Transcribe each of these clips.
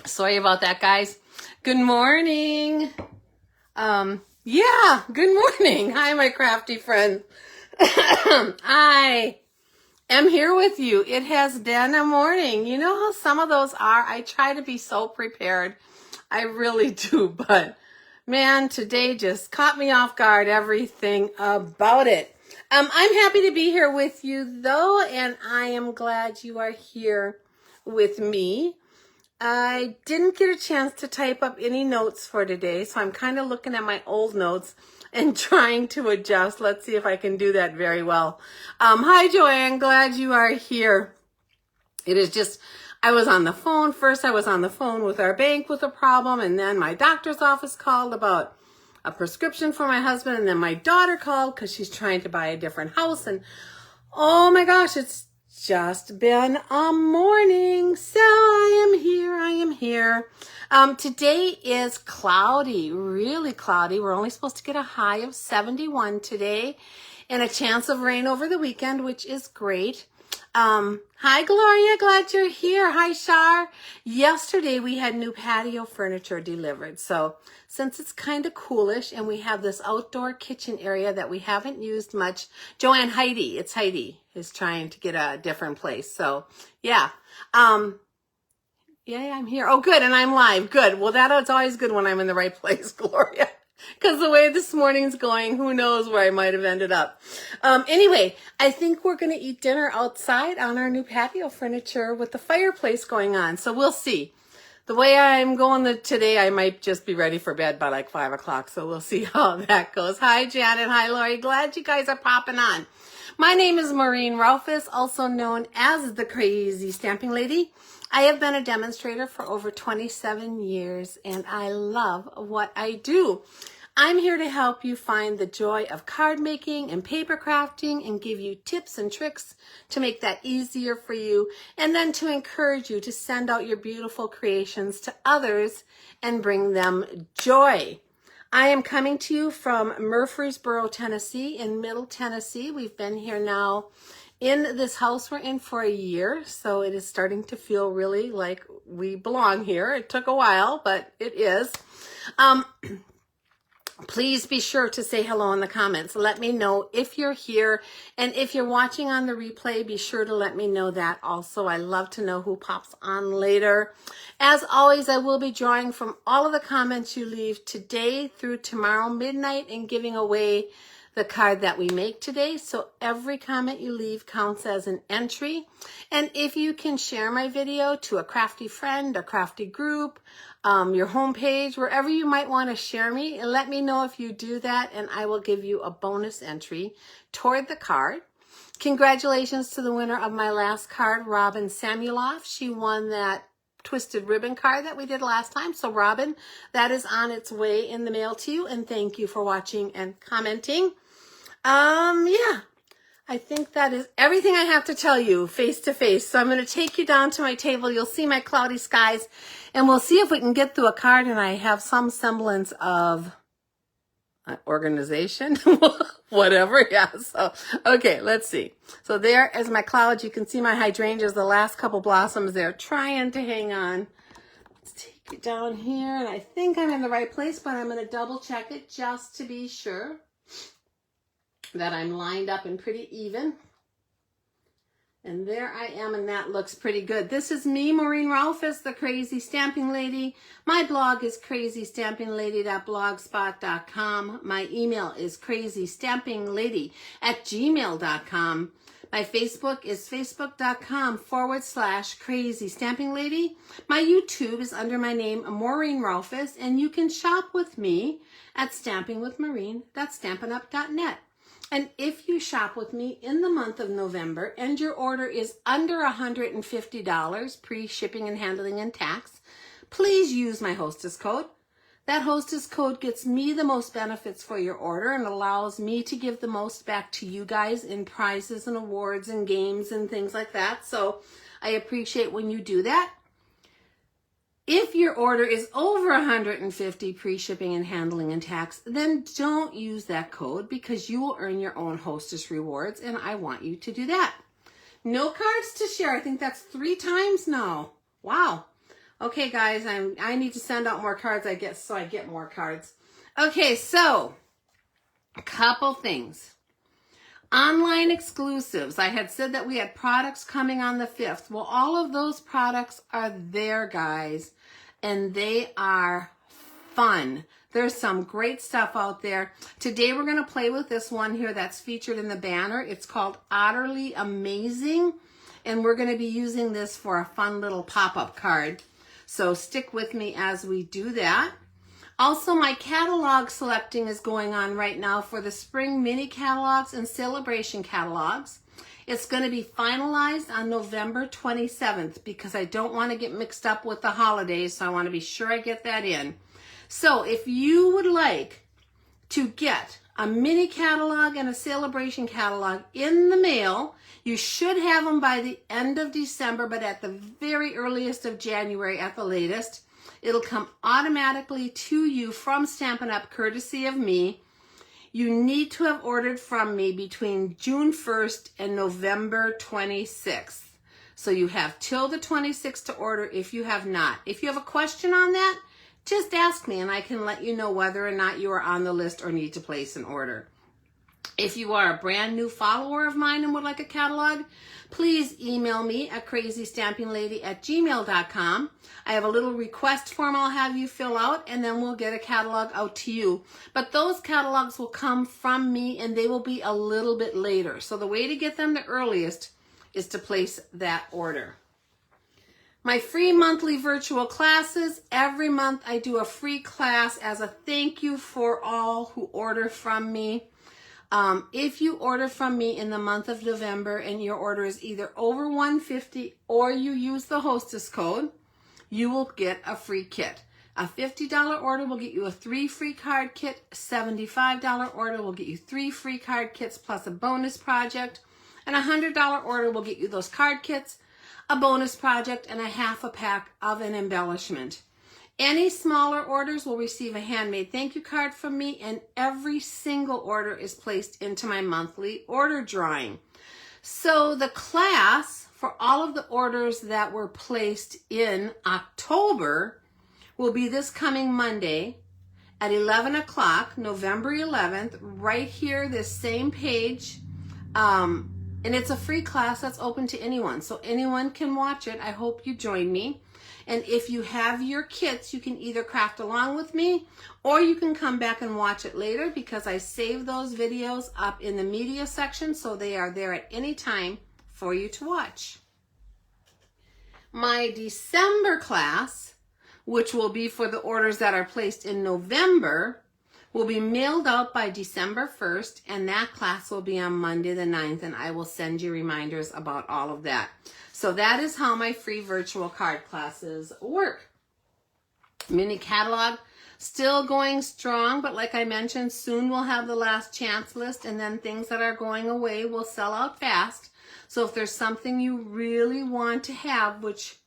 Sorry about that, guys. Good morning. Yeah, good morning. Hi, my crafty friend. I am here with you. It has been a morning. You know how some of those are? I try to be so prepared. I really do, but man, today just caught me off guard, everything about it. I'm happy to be here with you though, and I am glad you are here with me. I didn't get a chance to type up any notes for today, so I'm kind of looking at my old notes and trying to adjust. Let's see if I can do that very well. Hi, Joanne. Glad you are here. It is just, I was on the phone. First, I was on the phone with our bank with a problem, and then my doctor's office called about a prescription for my husband, and then my daughter called because she's trying to buy a different house, and oh my gosh, it's just been a morning. So I am here. Today is cloudy, really cloudy. We're only supposed to get a high of 71 today and a chance of rain over the weekend, which is great. Hi, Gloria. Glad you're here. Hi, Shar. Yesterday, we had new patio furniture delivered. So since it's kind of coolish and we have this outdoor kitchen area that we haven't used much, Joanne, Heidi is trying to get a different place. So yeah. Yeah, I'm here. Oh, good. And I'm live. Good. Well, that's always good when I'm in the right place, Gloria. Because the way this morning's going, who knows where I might have ended up. Anyway, I think we're going to eat dinner outside on our new patio furniture with the fireplace going on. So we'll see. The way I'm going today, I might just be ready for bed by like 5 o'clock. So we'll see how that goes. Hi, Janet. Hi, Lori. Glad you guys are popping on. My name is Maureen Rolfes, also known as the Crazy Stamping Lady. I have been a demonstrator for over 27 years, and I love what I do. I'm here to help you find the joy of card making and paper crafting and give you tips and tricks to make that easier for you, and then to encourage you to send out your beautiful creations to others and bring them joy. I am coming to you from Murfreesboro, Tennessee, in Middle Tennessee. We've been here now in this house we're in for a year, so it is starting to feel really like we belong here. It took a while, but it is. Please be sure to say hello in the comments. Let me know if you're here, and if you're watching on the replay, be sure to let me know that also. I love to know who pops on later. As always, I will be drawing from all of the comments you leave today through tomorrow midnight and giving away the card that we make today. So every comment you leave counts as an entry. And if you can share my video to a crafty friend, a crafty group, your homepage, wherever you might want to share me, and let me know if you do that, and I will give you a bonus entry toward the card. Congratulations to the winner of my last card, Robin Samueloff. She won that twisted ribbon card that we did last time. So Robin, that is on its way in the mail to you, and thank you for watching and commenting. Yeah, I think that is everything I have to tell you face to face. So I'm going to take you down to my table. You'll see my cloudy skies, and we'll see if we can get through a card and I have some semblance of organization, whatever. Yeah. So, okay, let's see. So there is my clouds. You can see my hydrangeas, the last couple blossoms there, trying to hang on. Let's take it down here, and I think I'm in the right place, but I'm going to double check it just to be sure that I'm lined up and pretty even. And there I am, and that looks pretty good. This is me, Maureen Rolfes, the Crazy Stamping Lady. My blog is crazystampinglady.blogspot.com. My email is crazystampinglady@gmail.com. My Facebook is facebook.com/crazystampinglady. My YouTube is under my name, Maureen Rolfes, and you can shop with me at stampingwithmaureen.stampinup.net. And if you shop with me in the month of November and your order is under $150 pre-shipping and handling and tax, please use my hostess code. That hostess code gets me the most benefits for your order and allows me to give the most back to you guys in prizes and awards and games and things like that. So I appreciate when you do that. If your order is over $150 pre-shipping and handling and tax, then don't use that code because you will earn your own hostess rewards, and I want you to do that. No cards to share. I think that's 3 times now. Wow. Okay, guys, I need to send out more cards. I get more cards. Okay, so a couple things. Online exclusives. I had said that we had products coming on the 5th. Well, all of those products are there, guys, and they are fun. There's some great stuff out there. Today we're going to play with this one here that's featured in the banner. It's called Utterly Amazing, and we're going to be using this for a fun little pop-up card. So stick with me as we do that. Also, my catalog selecting is going on right now for the spring mini catalogs and celebration catalogs. It's going to be finalized on November 27th because I don't want to get mixed up with the holidays, so I want to be sure I get that in. So if you would like to get a mini catalog and a celebration catalog in the mail, you should have them by the end of December, but at the very earliest of January at the latest. It'll come automatically to you from Stampin' Up! Courtesy of me. You need to have ordered from me between June 1st and November 26th. So you have till the 26th to order if you have not. If you have a question on that, just ask me and I can let you know whether or not you are on the list or need to place an order. If you are a brand new follower of mine and would like a catalog, please email me at crazystampinglady@gmail.com. I have a little request form I'll have you fill out, and then we'll get a catalog out to you. But those catalogs will come from me, and they will be a little bit later. So the way to get them the earliest is to place that order. My free monthly virtual classes. Every month I do a free class as a thank you for all who order from me. If you order from me in the month of November and your order is either over $150 or you use the hostess code, you will get a free kit. A $50 order will get you a 3 free card kit. A $75 order will get you 3 free card kits plus a bonus project. And a $100 order will get you those card kits, a bonus project, and a half a pack of an embellishment. Any smaller orders will receive a handmade thank you card from me, and every single order is placed into my monthly order drawing. So the class for all of the orders that were placed in October will be this coming Monday at 11 o'clock, November 11th, right here, this same page. And it's a free class that's open to anyone, so anyone can watch it. I hope you join me. And if you have your kits, you can either craft along with me or you can come back and watch it later because I save those videos up in the media section so they are there at any time for you to watch. My December class, which will be for the orders that are placed in November, will be mailed out by December 1st, and that class will be on Monday the 9th, and I will send you reminders about all of that. So that is how my free virtual card classes work. Mini catalog, still going strong, but like I mentioned, soon we'll have the last chance list, and then things that are going away will sell out fast. So if there's something you really want to have, which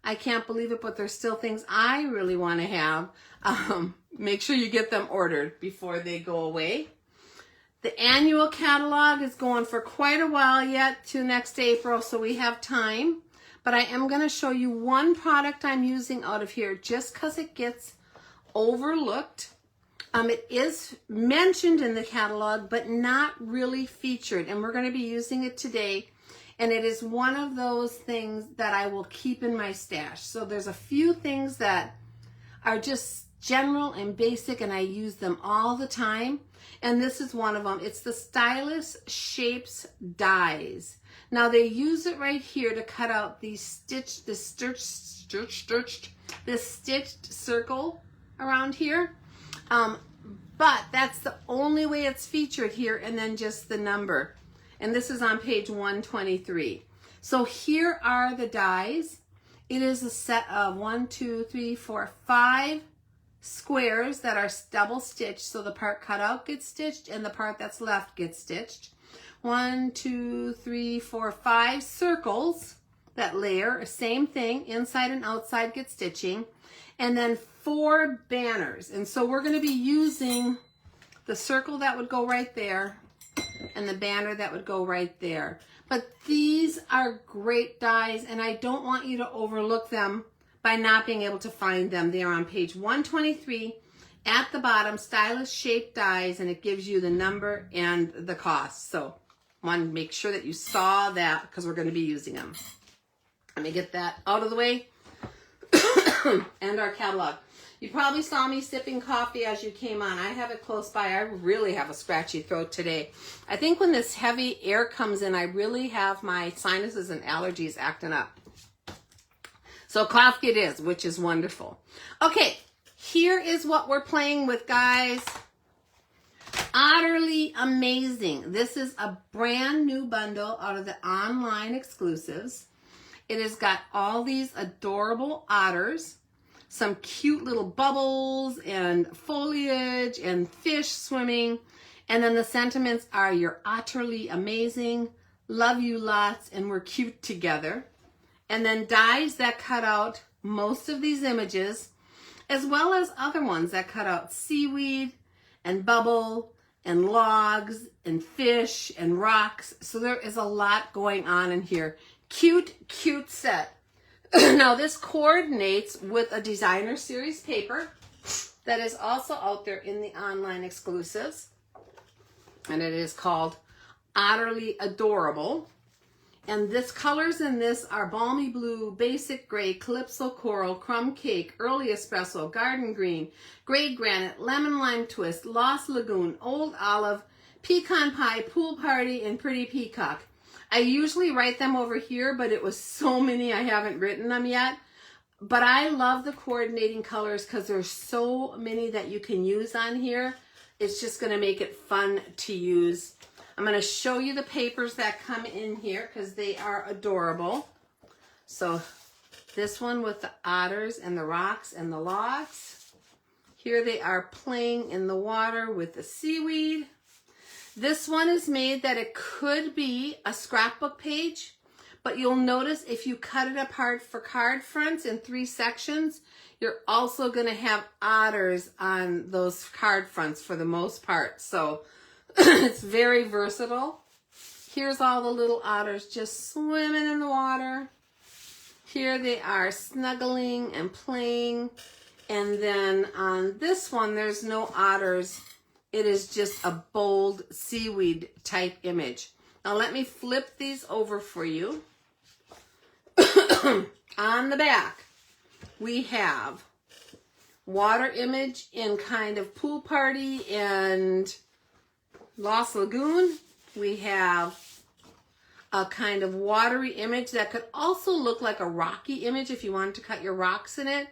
I can't believe it, but there's still things I really want to have, make sure you get them ordered before they go away. The annual catalog is going for quite a while yet to next April, so we have time. But I am going to show you one product I'm using out of here just because it gets overlooked. It is mentioned in the catalog, but not really featured, and we're going to be using it today. And it is one of those things that I will keep in my stash. So there's a few things that are just general and basic, and I use them all the time. And this is one of them. It's the Stylus Shapes Dies. Now they use it right here to cut out these stitched circle around here. But that's the only way it's featured here, and then just the number. And this is on page 123. So here are the dies. It is a set of 5 squares that are double stitched. So the part cut out gets stitched and the part that's left gets stitched. 5 circles that layer, same thing, inside and outside get stitching. And then 4 banners. And so we're going to be using the circle that would go right there and the banner that would go right there. But these are great dies, and I don't want you to overlook them by not being able to find them. They are on page 123 at the bottom, stylish shaped dies, and it gives you the number and the cost. So want to make sure that you saw that because we're going to be using them. Let me get that out of the way. And our catalog. You probably saw me sipping coffee as you came on. I have it close by. I really have a scratchy throat today. I think when this heavy air comes in, I really have my sinuses and allergies acting up. So coffee it is, which is wonderful. Okay, here is what we're playing with, guys. Utterly amazing. This is a brand new bundle out of the online exclusives. It has got all these adorable otters, some cute little bubbles and foliage and fish swimming. And then the sentiments are, you're utterly amazing, love you lots, and we're cute together. And then dies that cut out most of these images, as well as other ones that cut out seaweed and bubble and logs and fish and rocks. So there is a lot going on in here. Cute, cute set. Now this coordinates with a designer series paper that is also out there in the online exclusives. And it is called Utterly Adorable. And this colors in this are balmy blue, basic gray, calypso coral, crumb cake, early espresso, garden green, gray granite, lemon lime twist, lost lagoon, old olive, pecan pie, pool party, and pretty peacock. I usually write them over here, but it was so many I haven't written them yet. But I love the coordinating colors because there's so many that you can use on here. It's just going to make it fun to use. I'm going to show you the papers that come in here because they are adorable. So this one with the otters and the rocks and the logs. Here they are playing in the water with the seaweed. This one is made that it could be a scrapbook page, but you'll notice if you cut it apart for card fronts in 3 sections, you're also going to have otters on those card fronts for the most part. So it's very versatile. Here's all the little otters just swimming in the water. Here they are snuggling and playing. And then on this one, there's no otters. It is just a bold seaweed type image. Now let me flip these over for you. On the back, we have water image in kind of pool party and Lost Lagoon. We have a kind of watery image that could also look like a rocky image if you wanted to cut your rocks in it.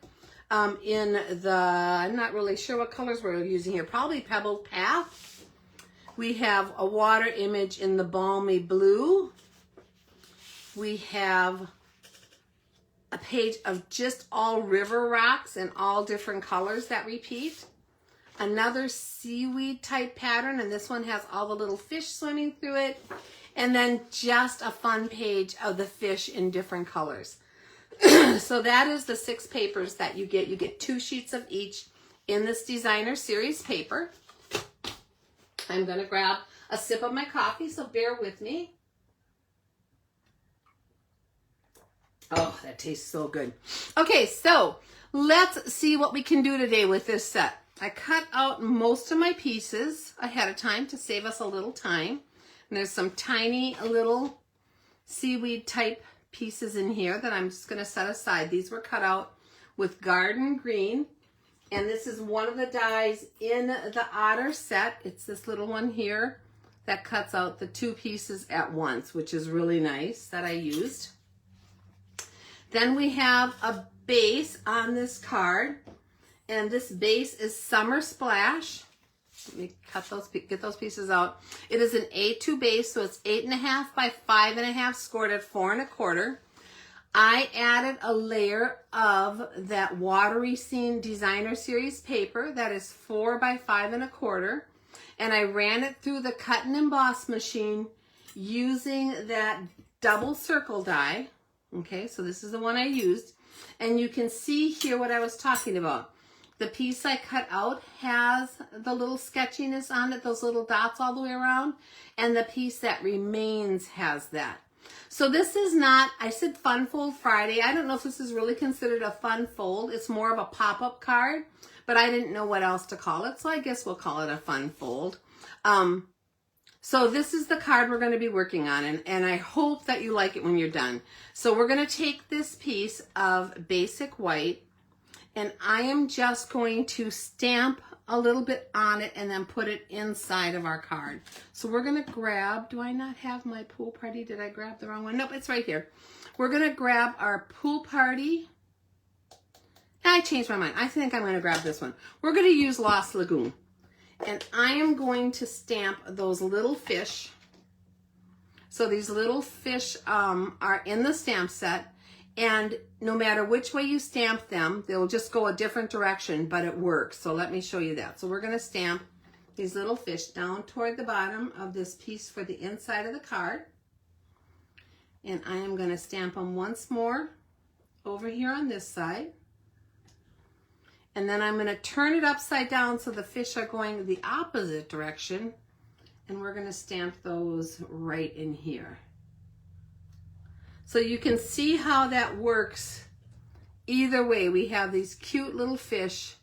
I'm not really sure what colors we're using here, probably Pebbled Path. We have a water image in the balmy blue. We have a page of just all river rocks and all different colors that repeat. Another seaweed type pattern, and this one has all the little fish swimming through it. And then just a fun page of the fish in different colors. So that is the 6 papers that you get. You get 2 sheets of each in this designer series paper. I'm going to grab a sip of my coffee, so bear with me. Oh, that tastes so good. Okay, so let's see what we can do today with this set. I cut out most of my pieces ahead of time to save us a little time. And there's some tiny little seaweed type pieces in here that I'm just going to set aside. These were cut out with garden green. And this is one of the dies in the otter set. It's this little one here that cuts out the 2 pieces at once, which is really nice that I used. Then we have a base on this card. And this base is Summer Splash. Let me get those pieces out. It is an A2 base, so it's 8.5 by 5.5, scored at 4 1/4. I added a layer of that Watery Scene Designer Series paper that is 4 by 5 1/4, and I ran it through the cut and emboss machine using that double circle die. Okay, so this is the one I used, and you can see here what I was talking about. The piece I cut out has the little sketchiness on it, those little dots all the way around, and the piece that remains has that. So this is not, I said Fun Fold Friday. I don't know if this is really considered a fun fold. It's more of a pop-up card, but I didn't know what else to call it, so I guess we'll call it a fun fold. So this is the card we're going to be working on, and I hope that you like it when you're done. So we're going to take this piece of basic white, and I am just going to stamp a little bit on it and then put it inside of our card. So we're going to grab, do I not have my pool party? Did I grab the wrong one? Nope, it's right here. We're going to grab our pool party. I changed my mind. I think I'm going to grab this one. We're going to use Lost Lagoon. And I am going to stamp those little fish. So these little fish are in the stamp set. And no matter which way you stamp them, they'll just go a different direction, but it works. So let me show you that. So we're going to stamp these little fish down toward the bottom of this piece for the inside of the card. And I am going to stamp them once more over here on this side. And then I'm going to turn it upside down so the fish are going the opposite direction. And we're going to stamp those right in here. So you can see how that works. Either way, we have these cute little fish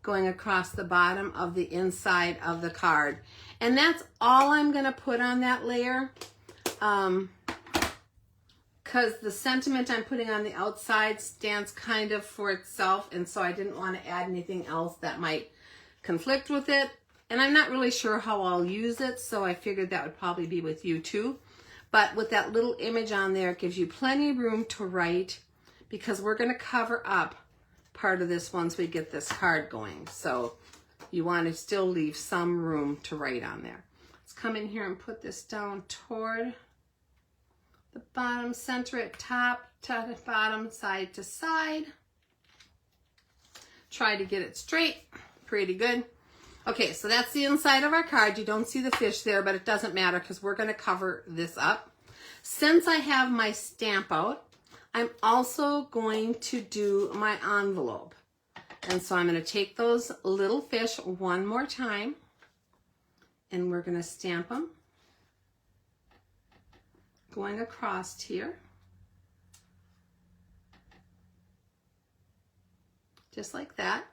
going across the bottom of the inside of the card. And that's all I'm going to put on that layer. Because the sentiment I'm putting on the outside stands kind of for itself, and so I didn't want to add anything else that might conflict with it. And I'm not really sure how I'll use it, so I figured that would probably be with you too. But with that little image on there, it gives you plenty of room to write, because we're going to cover up part of this once we get this card going. So you want to still leave some room to write on there. Let's come in here and put this down toward the bottom, center it top to the bottom, side to side. Try to get it straight. Pretty good. Okay, so that's the inside of our card. You don't see the fish there, but it doesn't matter because we're going to cover this up. Since I have my stamp out, I'm also going to do my envelope. And so I'm going to take those little fish one more time, and we're going to stamp them going across here. Just like that.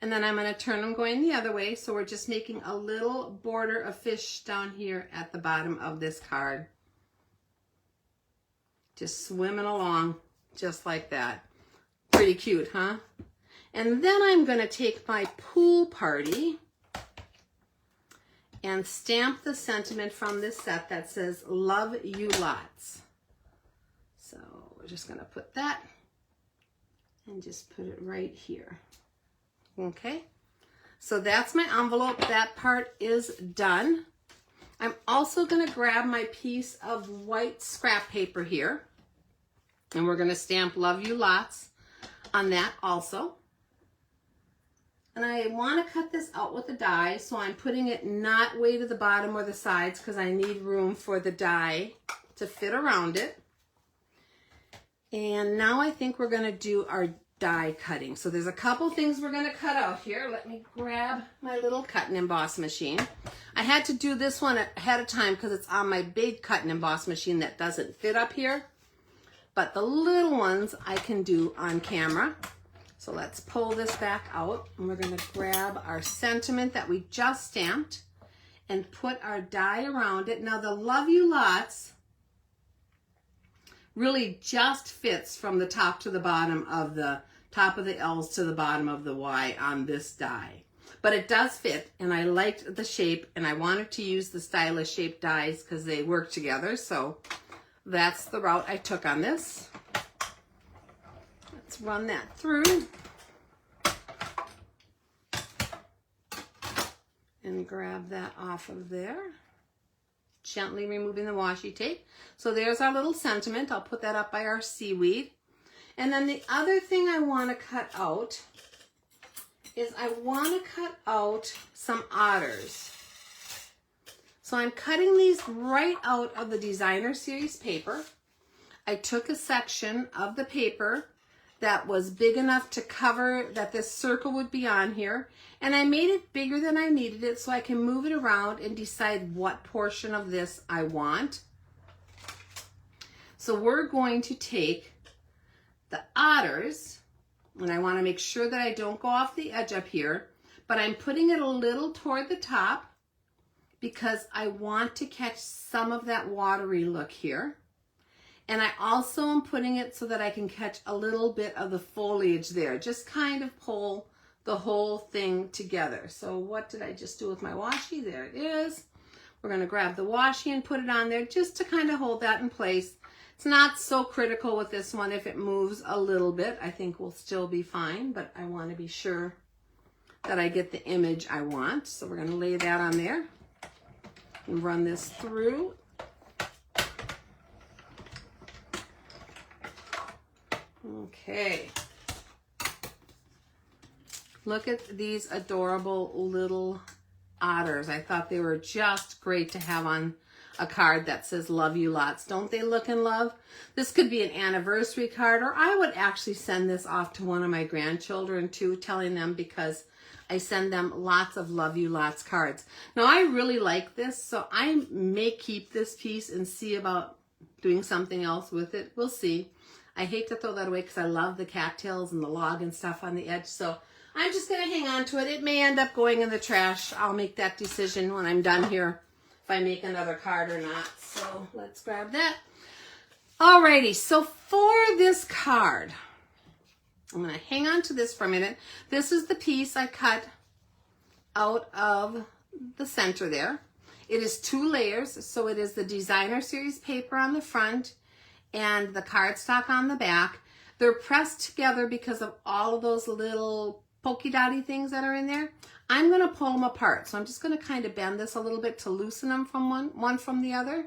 And then I'm going to turn them going the other way. So we're just making a little border of fish down here at the bottom of this card. Just swimming along just like that. Pretty cute, huh? And then I'm going to take my pool party and stamp the sentiment from this set that says, "Love you lots." So we're just going to put that and just put it right here. Okay, so that's my envelope. That part is done. I'm also going to grab my piece of white scrap paper here, and we're going to stamp "Love you lots" on that also. And I want to cut this out with a die, so I'm putting it not way to the bottom or the sides because I need room for the die to fit around it. And now I think we're going to do our die cutting. So there's a couple things we're going to cut out here. Let me grab my little cut and emboss machine. I had to do this one ahead of time because it's on my big cut and emboss machine that doesn't fit up here. But the little ones I can do on camera. So let's pull this back out, and we're going to grab our sentiment that we just stamped and put our die around it. Now the "Love you lots" really just fits from the top to the bottom of the top of the L's to the bottom of the Y on this die. But it does fit, and I liked the shape, and I wanted to use the stylish shaped dies because they work together. So that's the route I took on this. Let's run that through and grab that off of there. Gently removing the washi tape. So there's our little sentiment. I'll put that up by our seaweed. And then the other thing I want to cut out is I want to cut out some otters. So I'm cutting these right out of the Designer Series paper. I took a section of the paper that was big enough to cover that this circle would be on here, and I made it bigger than I needed it so I can move it around and decide what portion of this I want. So we're going to take the Otters, and I want to make sure that I don't go off the edge up here, but I'm putting it a little toward the top because I want to catch some of that watery look here. And I also am putting it so that I can catch a little bit of the foliage there, just kind of pull the whole thing together. So what did I just do with my washi? There it is. We're going to grab the washi and put it on there just to kind of hold that in place. It's not so critical with this one. If it moves a little bit, I think we'll still be fine, but I want to be sure that I get the image I want. So we're going to lay that on there and run this through. Okay. Look at these adorable little otters. I thought they were just great to have on a card that says love you lots. Don't they look in love? This could be an anniversary card, or I would actually send this off to one of my grandchildren too, telling them, because I send them lots of love you lots cards. Now I really like this, so I may keep this piece and see about doing something else with it. We'll see. I hate to throw that away because I love the cattails and the log and stuff on the edge, so I'm just going to hang on to it. It may end up going in the trash. I'll make that decision when I'm done here, if I make another card or not. So let's grab that. Alrighty, so for this card, I'm going to hang on to this for a minute. This is the piece I cut out of the center there. It is 2 layers, so it is the Designer Series paper on the front and the cardstock on the back. They're pressed together because of all of those little polka dotty things that are in there. I'm going to pull them apart. So I'm just going to kind of bend this a little bit to loosen them from one from the other.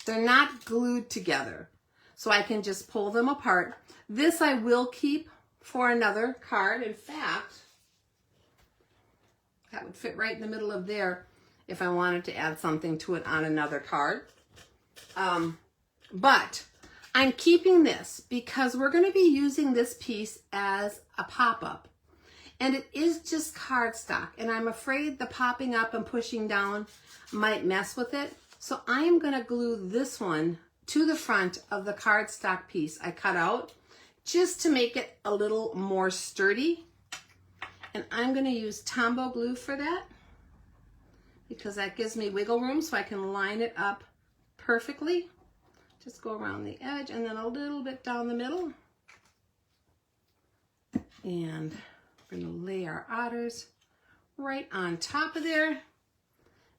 They're not glued together, so I can just pull them apart. This I will keep for another card. In fact, that would fit right in the middle of there if I wanted to add something to it on another card. But I'm keeping this because we're going to be using this piece as a pop-up. And it is just cardstock, and I'm afraid the popping up and pushing down might mess with it. So I am going to glue this one to the front of the cardstock piece I cut out, just to make it a little more sturdy. And I'm going to use Tombow glue for that, because that gives me wiggle room so I can line it up perfectly. Just go around the edge and then a little bit down the middle. And we're going to lay our otters right on top of there,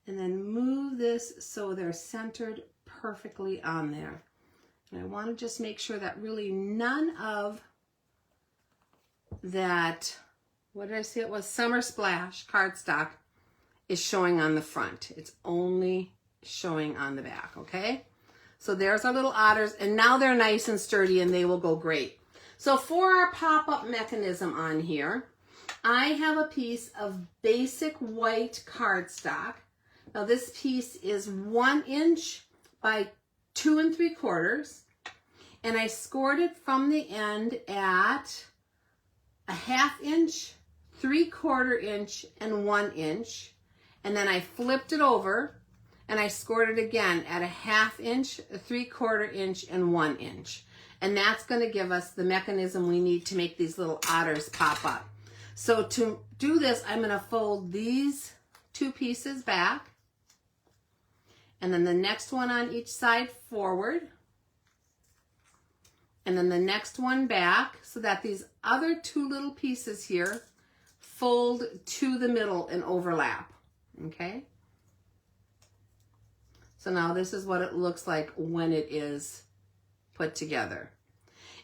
and then move this so they're centered perfectly on there. And I want to just make sure that really none of that, what did I say it was, Summer Splash cardstock is showing on the front. It's only showing on the back, okay? So there's our little otters, and now they're nice and sturdy and they will go great. So for our pop-up mechanism on here, I have a piece of basic white cardstock. Now this piece is 1 inch by 2 3/4, and I scored it from the end at a 1/2 inch, 3/4 inch, and 1 inch. And then I flipped it over and I scored it again at a 1/2 inch, a 3/4 inch, and 1 inch. And that's going to give us the mechanism we need to make these little otters pop up. So to do this, I'm going to fold these 2 pieces back, and then the next one on each side forward, and then the next one back, so that these other 2 little pieces here fold to the middle and overlap. Okay? So now this is what it looks like when it is put together.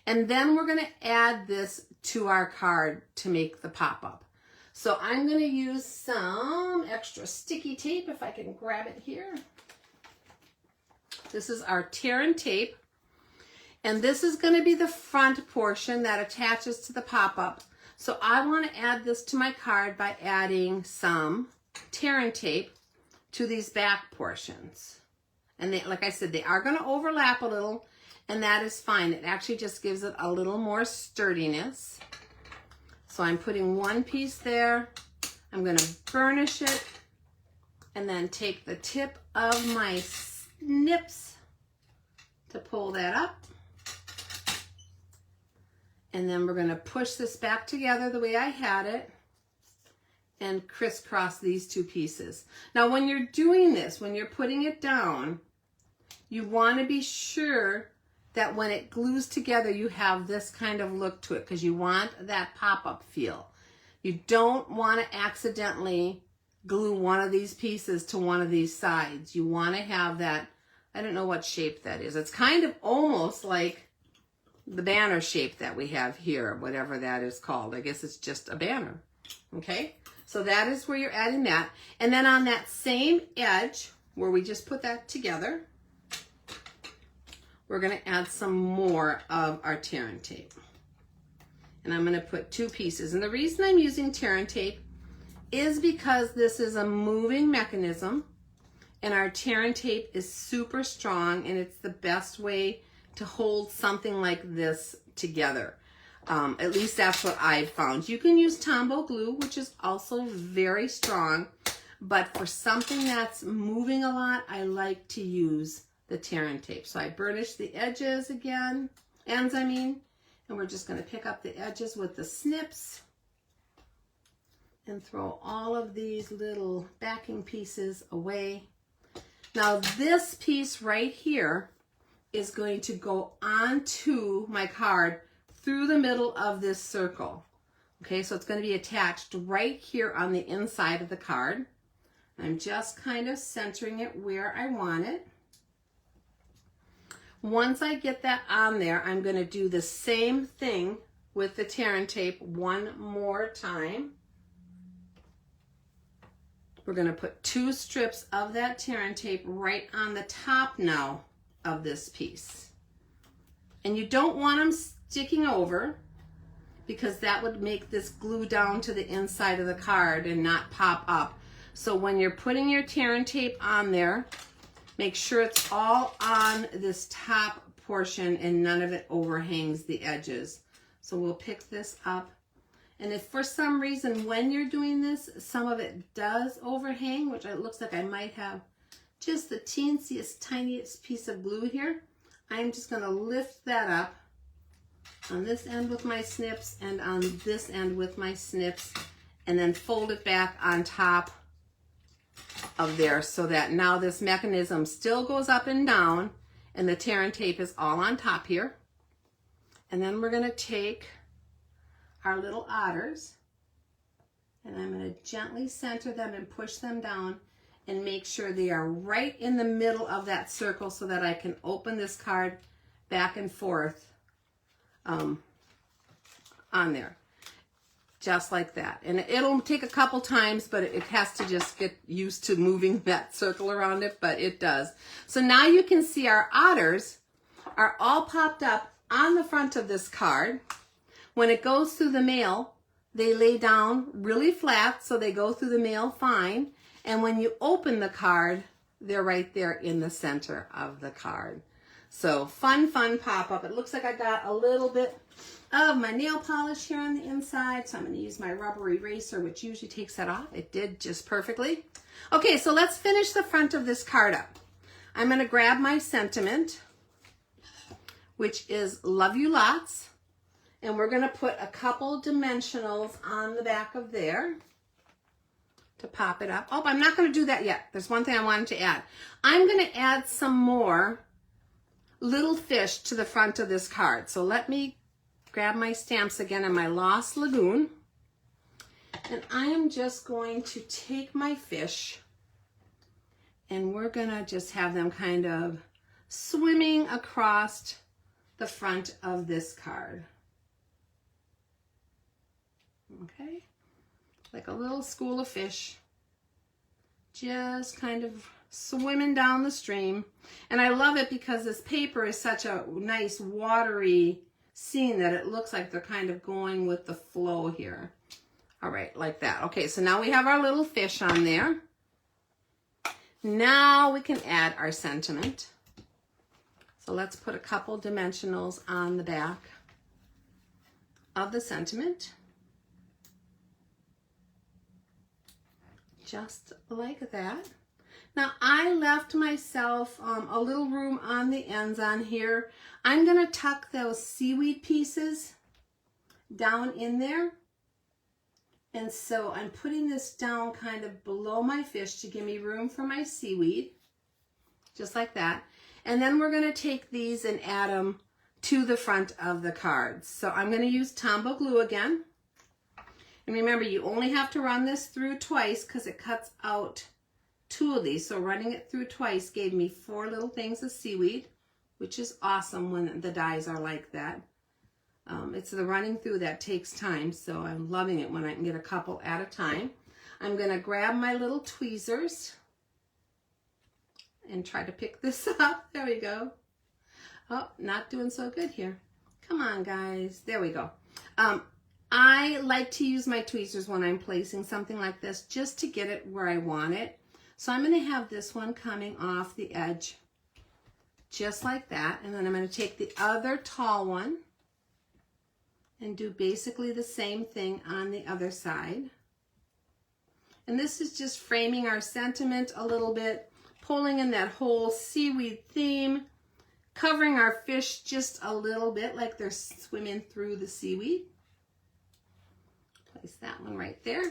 And then we're going to add this to our card to make the pop-up. So I'm going to use some extra sticky tape, if I can grab it here. This is our tear and tape. And this is going to be the front portion that attaches to the pop-up. So I want to add this to my card by adding some tear and tape to these back portions. And they, like I said, they are going to overlap a little, and that is fine. It actually just gives it a little more sturdiness. So I'm putting 1 piece there. I'm going to burnish it, and then take the tip of my snips to pull that up. And then we're going to push this back together the way I had it and crisscross these two pieces. Now when you're doing this, when you're putting it down, you want to be sure that when it glues together, you have this kind of look to it because you want that pop-up feel. You don't want to accidentally glue one of these pieces to one of these sides. You want to have that, I don't know what shape that is. It's kind of almost like the banner shape that we have here, whatever that is called. I guess it's just a banner, okay? So that is where you're adding that. And then on that same edge where we just put that together, we're gonna add some more of our tear and tape. And I'm gonna put 2 pieces. And the reason I'm using tear and tape is because this is a moving mechanism and our tear and tape is super strong and it's the best way to hold something like this together. At least that's what I've found. You can use Tombow glue, which is also very strong, but for something that's moving a lot, I like to use the tear and tape. So I burnish the edges again, ends I mean, and we're just gonna pick up the edges with the snips and throw all of these little backing pieces away. Now this piece right here is going to go onto my card through the middle of this circle. Okay, so it's going to be attached right here on the inside of the card. I'm just kind of centering it where I want it. Once I get that on there, I'm going to do the same thing with the tear and tape one more time. We're going to put 2 strips of that tear and tape right on the top now of this piece. And you don't want them sticking over because that would make this glue down to the inside of the card and not pop up. So when you're putting your tear and tape on there, make sure it's all on this top portion and none of it overhangs the edges. So we'll pick this up. And if for some reason when you're doing this, some of it does overhang, which it looks like I might have just the teensiest, tiniest piece of glue here, I'm just going to lift that up on this end with my snips and on this end with my snips and then fold it back on top of there so that now this mechanism still goes up and down and the tear and tape is all on top here. And then we're going to take our little otters and I'm going to gently center them and push them down and make sure they are right in the middle of that circle so that I can open this card back and forth on there, just like that. And it'll take a couple times, but it has to just get used to moving that circle around it, but it does. So now you can see our otters are all popped up on the front of this card. When it goes through the mail, they lay down really flat, so they go through the mail fine. And when you open the card, they're right there in the center of the card. So fun pop-up. It looks like I got a little bit of my nail polish here on the inside. So I'm going to use my rubber eraser, which usually takes that off. It did just perfectly. Okay, so let's finish the front of this card up. I'm going to grab my sentiment, which is Love You Lots. And we're going to put a couple dimensionals on the back of there to pop it up. Oh, I'm not going to do that yet. There's one thing I wanted to add. I'm going to add some more little fish to the front of this card. So let me grab my stamps again in my Lost Lagoon. And I am just going to take my fish and we're going to just have them kind of swimming across the front of this card. Okay, like a little school of fish, just kind of swimming down the stream. And I love it because this paper is such a nice watery scene that it looks like they're kind of going with the flow here. All right, like that. Okay, so now we have our little fish on there. Now we can add our sentiment. So let's put a couple dimensionals on the back of the sentiment. Just like that. Now I left myself a little room on the ends on here. I'm gonna tuck those seaweed pieces down in there. And so I'm putting this down kind of below my fish to give me room for my seaweed, just like that. And then we're gonna take these and add them to the front of the cards. So I'm gonna use Tombow glue again. And remember, you only have to run this through twice because it cuts out 2 of these. So running it through twice gave me 4 little things of seaweed, which is awesome when the dies are like that. It's the running through that takes time, so I'm loving it when I can get a couple at a time. I'm going to grab my little tweezers and try to pick this up. There we go. Oh, not doing so good here. Come on, guys. There we go. I like to use my tweezers when I'm placing something like this just to get it where I want it. So I'm going to have this one coming off the edge just like that. And then I'm going to take the other tall one and do basically the same thing on the other side. And this is just framing our sentiment a little bit, pulling in that whole seaweed theme, covering our fish just a little bit like they're swimming through the seaweed. Place that one right there.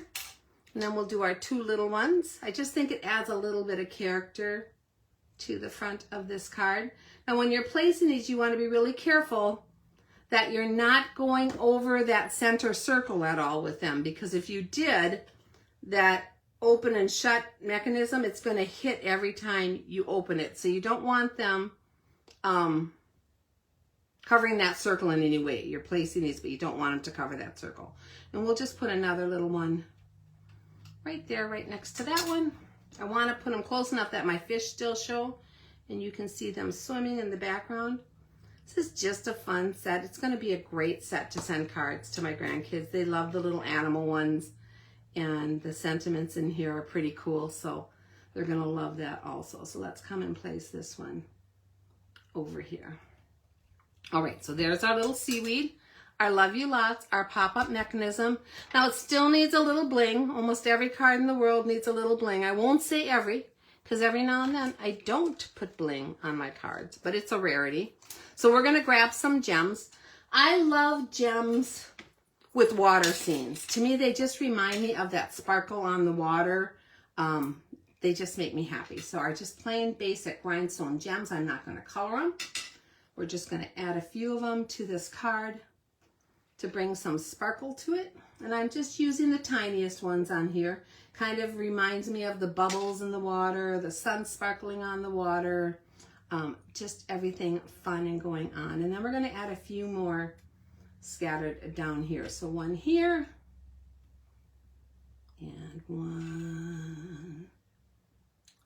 And then we'll do our 2 little ones. I just think it adds a little bit of character to the front of this card. Now when you're placing these, you want to be really careful that you're not going over that center circle at all with them, because if you did, that open and shut mechanism, it's going to hit every time you open it. So you don't want them covering that circle in any way. You're placing these, but you don't want them to cover that circle. And we'll just put another little one right there, right next to that one. I want to put them close enough that my fish still show and you can see them swimming in the background. This is just a fun set. It's going to be a great set to send cards to my grandkids. They love the little animal ones, and the sentiments in here are pretty cool, so they're going to love that also. So let's come and place this one over here. All right, so there's our little seaweed. I love you lots, our pop-up mechanism. Now it still needs a little bling. Almost every card in the world needs a little bling. I won't say every, because every now and then I don't put bling on my cards, but it's a rarity. So we're gonna grab some gems. I love gems with water scenes. To me, they just remind me of that sparkle on the water. They just make me happy. So our just plain basic rhinestone gems, I'm not gonna color them. We're just gonna add a few of them to this card to bring some sparkle to it. And I'm just using the tiniest ones on here. Kind of reminds me of the bubbles in the water, the sun sparkling on the water, just everything fun and going on. And then we're gonna add a few more scattered down here. So one here, and one,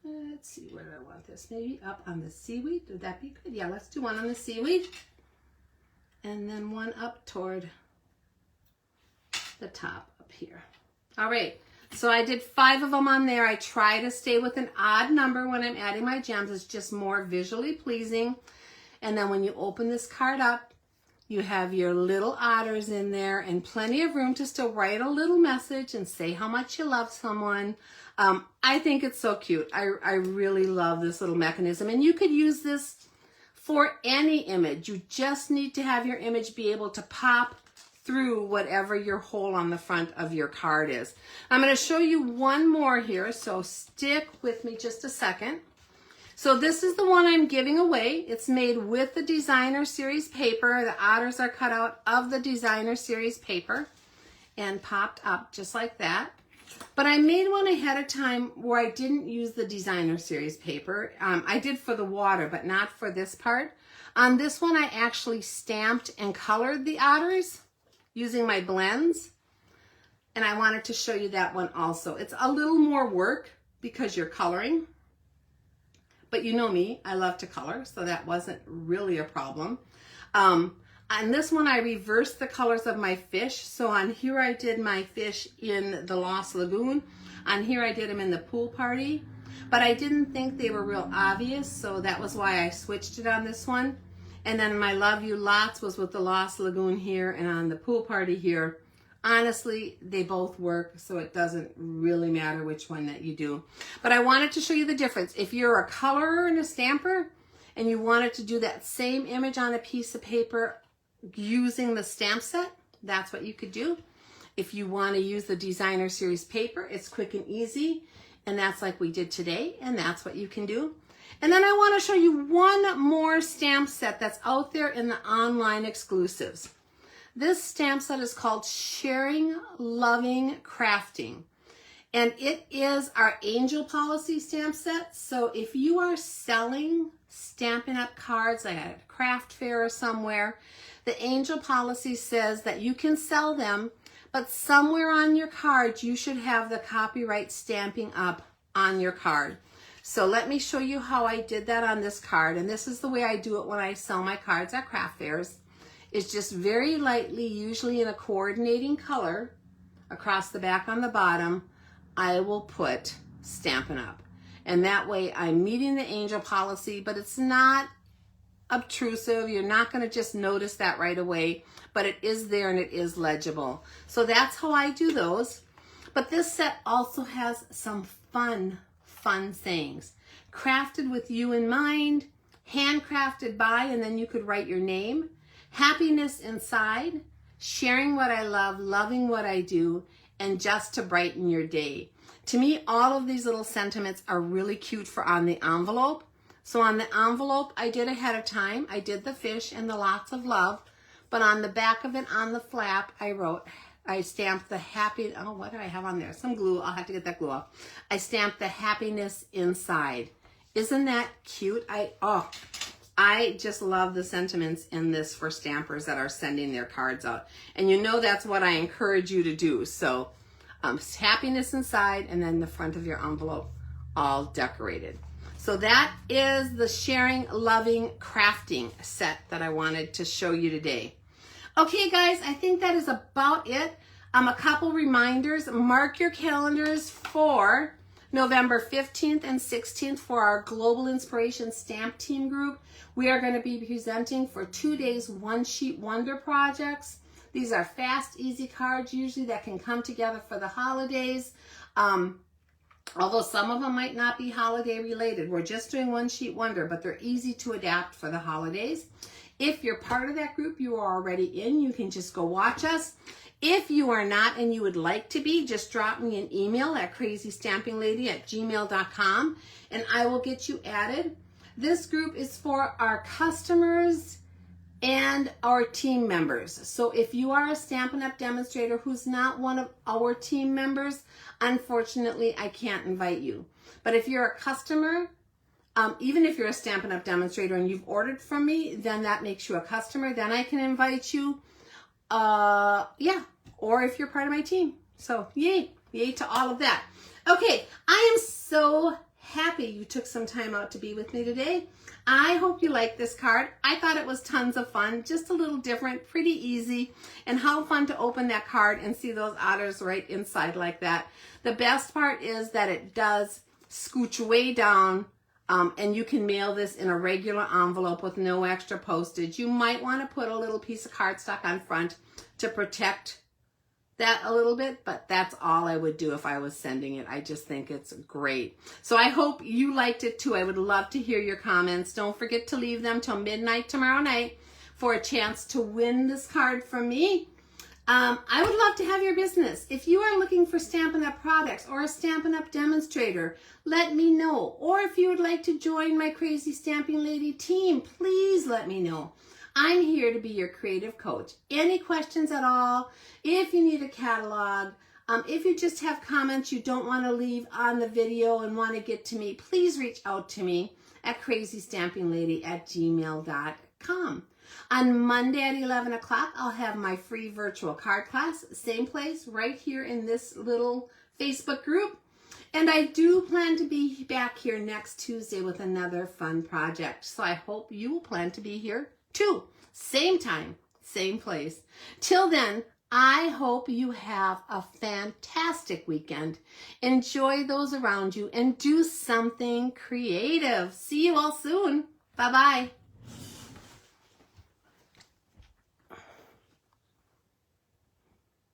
let's see, where do I want this? Maybe up on the seaweed, would that be good? Yeah, let's do one on the seaweed. And then one up toward the top up here. All right, so I did 5 of them on there. I try to stay with an odd number when I'm adding my gems. It's just more visually pleasing. And then when you open this card up, you have your little otters in there and plenty of room to still write a little message and say how much you love someone. I think it's so cute. I really love this little mechanism. And you could use this for any image. You just need to have your image be able to pop through whatever your hole on the front of your card is. I'm going to show you one more here, so stick with me just a second. So this is the one I'm giving away. It's made with the Designer Series paper. The otters are cut out of the Designer Series paper and popped up just like that. But I made one ahead of time where I didn't use the Designer Series paper. I did for the water, but not for this part. On this one, I actually stamped and colored the otters using my blends. And I wanted to show you that one also. It's a little more work because you're coloring. But you know me, I love to color, so that wasn't really a problem. On this one, I reversed the colors of my fish. So on here, I did my fish in the Lost Lagoon. On here, I did them in the pool party. But I didn't think they were real obvious, so that was why I switched it on this one. And then my Love You Lots was with the Lost Lagoon here, and on the pool party here, Honestly, they both work, so it doesn't really matter which one that you do. But I wanted to show you the difference. If you're a colorer and a stamper and you wanted to do that same image on a piece of paper using the stamp set, that's what you could do. If you want to use the designer series paper, it's quick and easy, and that's like we did today, and that's what you can do. And then I want to show you one more stamp set that's out there in the online exclusives. This stamp set is called Sharing, Loving, Crafting. And it is our Angel Policy stamp set. So if you are selling Stampin' Up! Cards like at a craft fair or somewhere, the Angel Policy says that you can sell them, but somewhere on your card you should have the copyright Stampin' Up! On your card. So let me show you how I did that on this card. And this is the way I do it when I sell my cards at craft fairs. It's just very lightly, usually in a coordinating color, across the back on the bottom, I will put Stampin' Up! And that way I'm meeting the Angel Policy, but it's not obtrusive. You're not going to just notice that right away, but it is there and it is legible. So that's how I do those. But this set also has some fun sayings. Crafted with you in mind, handcrafted by, and then you could write your name. Happiness inside, sharing what I love, loving what I do, and just to brighten your day. To me, all of these little sentiments are really cute for on the envelope. So on the envelope, I did ahead of time. I did the fish and the lots of love. But on the back of it, on the flap, I stamped the happy, oh, what do I have on there? Some glue. I'll have to get that glue off. I stamped the happiness inside. Isn't that cute? I just love the sentiments in this for stampers that are sending their cards out. And you know that's what I encourage you to do. So happiness inside, and then the front of your envelope all decorated. So that is the Sharing, Loving, Crafting set that I wanted to show you today. Okay, guys, I think that is about it. A couple reminders. Mark your calendars for November 15th and 16th for our Global Inspiration Stamp Team group. We are going to be presenting for 2 days One Sheet Wonder projects. These are fast, easy cards usually that can come together for the holidays. Although some of them might not be holiday related. We're just doing One Sheet Wonder, but they're easy to adapt for the holidays. If you're part of that group, you are already in, you can just go watch us. If you are not and you would like to be, just drop me an email at crazystampinglady@gmail.com and I will get you added. This group is for our customers and our team members. So if you are a Stampin' Up! Demonstrator who's not one of our team members, unfortunately, I can't invite you. But if you're a customer, even if you're a Stampin' Up! Demonstrator and you've ordered from me, then that makes you a customer. Then I can invite you. Or if you're part of my team. So yay to all of that. Okay, I am so happy you took some time out to be with me today. I hope you like this card. I thought it was tons of fun, just a little different, pretty easy, and how fun to open that card and see those otters right inside like that. The best part is that it does scooch way down, and you can mail this in a regular envelope with no extra postage. You might want to put a little piece of cardstock on front to protect that a little bit, but that's all I would do if I was sending it. I just think it's great. So I hope you liked it too. I would love to hear your comments. Don't forget to leave them till midnight tomorrow night for a chance to win this card from me. I would love to have your business. If you are looking for Stampin' Up! Products or a Stampin' Up! Demonstrator, let me know. Or if you would like to join my Crazy Stamping Lady team, please let me know. I'm here to be your creative coach. Any questions at all? If you need a catalog, if you just have comments you don't want to leave on the video and want to get to me, please reach out to me at crazystampinglady@gmail.com. On Monday at 11 o'clock, I'll have my free virtual card class, same place, right here in this little Facebook group. And I do plan to be back here next Tuesday with another fun project. So I hope you will plan to be here too. Same time, same place. Till then, I hope you have a fantastic weekend. Enjoy those around you and do something creative. See you all soon. Bye-bye.